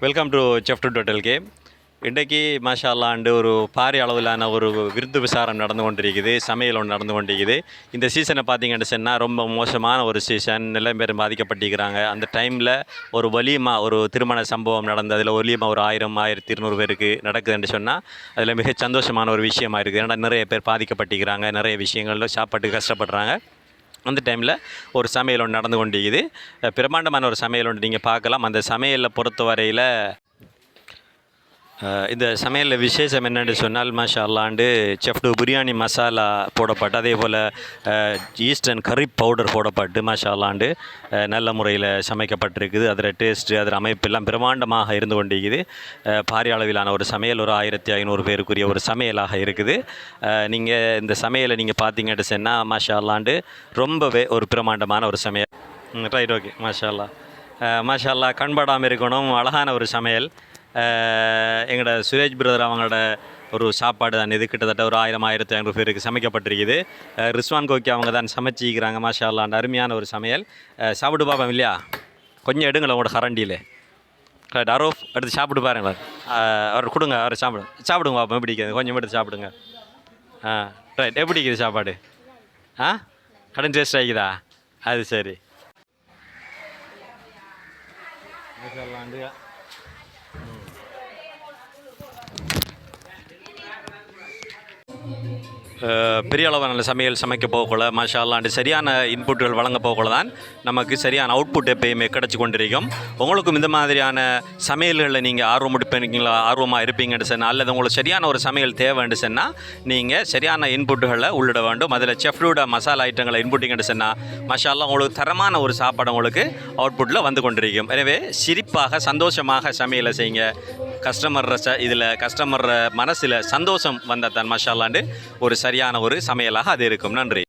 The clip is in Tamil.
Welcome to chef to total game. இன்றைக்கு மாஷா அல்லாண்டு ஒரு பாரிய அளவிலான ஒரு விருந்து விசாரம் நடந்து கொண்டிருக்குது, சமையல் ஒன்று நடந்து கொண்டிருக்குது. இந்த சீசனை பார்த்தீங்கன்னு சொன்னால் ரொம்ப மோசமான ஒரு சீசன், நிலம் பேர் பாதிக்கப்பட்டிருக்கிறாங்க. அந்த டைமில் ஒரு வலியமா ஒரு திருமண சம்பவம் நடந்து அதில் வலியமாக ஒரு 1000 1200 பேருக்கு நடக்குதுன்னு சொன்னால் அதில் மிக சந்தோஷமான ஒரு விஷயமா இருக்குது. ஏன்னா நிறைய பேர் பாதிக்கப்பட்டிருக்கிறாங்க, நிறைய விஷயங்களில் சாப்பாட்டுக்கு கஷ்டப்படுறாங்க. அந்த டைமில் ஒரு சமையல் ஒன்று நடந்து கொண்டிருக்குது. பிரமாண்டமான ஒரு சமையல் ஒன்று நீங்கள் பார்க்கலாம். அந்த சமையலை பொறுத்தவரையில் இந்த சமையலில் விசேஷம் என்னென்னு சொன்னால் மாஷா அல்லாண்டு செஃப்டு பிரியாணி மசாலா போடப்பட்டு, அதே போல் ஈஸ்டர்ன் கறி பவுடர் போடப்பட்டு மாஷா அல்லாண்டு நல்ல முறையில் சமைக்கப்பட்டிருக்குது. அதில் டேஸ்ட்டு அதில் அமைப்பு எல்லாம் பிரமாண்டமாக இருந்து கொண்டிருக்குது. பாரிய அளவிலான ஒரு சமையல், ஒரு 1500 பேருக்குரிய ஒரு சமையலாக இருக்குது. நீங்கள் இந்த சமையலை நீங்கள் பார்த்தீங்கன்னு சொன்னால் மாஷா அல்லாண்டு ரொம்பவே ஒரு பிரமாண்டமான ஒரு சமையல். ரைட், ஓகே, மாஷா அல்லா. மாஷா அல்லா, கண்படாமல் இருக்கணும், அழகான ஒரு சமையல். எங்களோட சுரேஷ் பிரதர் அவங்களோட ஒரு சாப்பாடு தான் இது. கிட்டத்தட்ட ஒரு 1000 1500 பேருக்கு சமைக்கப்பட்டிருக்குது. ரிஸ்வான் கோக்கி அவங்க தான் சமைச்சிக்கிறாங்க. மாஷா அல்லாண்டு அருமையான ஒரு சமையல். சாப்பிட்டு பார்ப்போம் இல்லையா? கொஞ்சம் எடுங்களேன் உங்களோட கரண்டியில். ரைட், அரோஃப் எடுத்து சாப்பிட்டு பாருங்களேன். அவர் கொடுங்க, அவர் சாப்பிடுங்க பார்ப்போம் எப்படி இருக்குது. கொஞ்சம் எடுத்து சாப்பிடுங்க. ரைட், எப்படி இருக்குது சாப்பாடு? கடன் டேஸ்ட் ஆகிக்குதா? அது சரி. மாஷா அல்லாண்டு பெரிய அளவான சமையல் சமைக்க போகக்குள்ள மாஷா அல்லாண்டு சரியான இன்புட்டுகள் வழங்க போகக்குள்ள தான் நமக்கு சரியான அவுட்புட் எப்பயுமே கிடச்சி கொண்டிருக்கும். உங்களுக்கும் இந்த மாதிரியான சமையல்களில் நீங்கள் ஆர்வமாக இருப்பீங்கன்னு சொன்னால், அல்லது உங்களுக்கு சரியான ஒரு சமையல் தேவைன்னு சொன்னால் நீங்கள் சரியான இன்புட்டுகளை உள்ளிட வேண்டும். அதில் செஃப்டோட மசாலா ஐட்டங்களை இன்புட்டிங்கன்னு சொன்னால் மாஷா அல்லா உங்களுக்கு தரமான ஒரு சாப்பாடு உங்களுக்கு அவுட்புட்டில் வந்து கொண்டிருக்கும். எனவே சிரிப்பாக சந்தோஷமாக சமையலை செய்யுங்க. கஸ்டமர் மனசில் சந்தோஷம் வந்தால் தான் மாஷா அல்லாண்டு ஒரு சரியான ஒரு சமையலாக அது இருக்கும். நன்றி.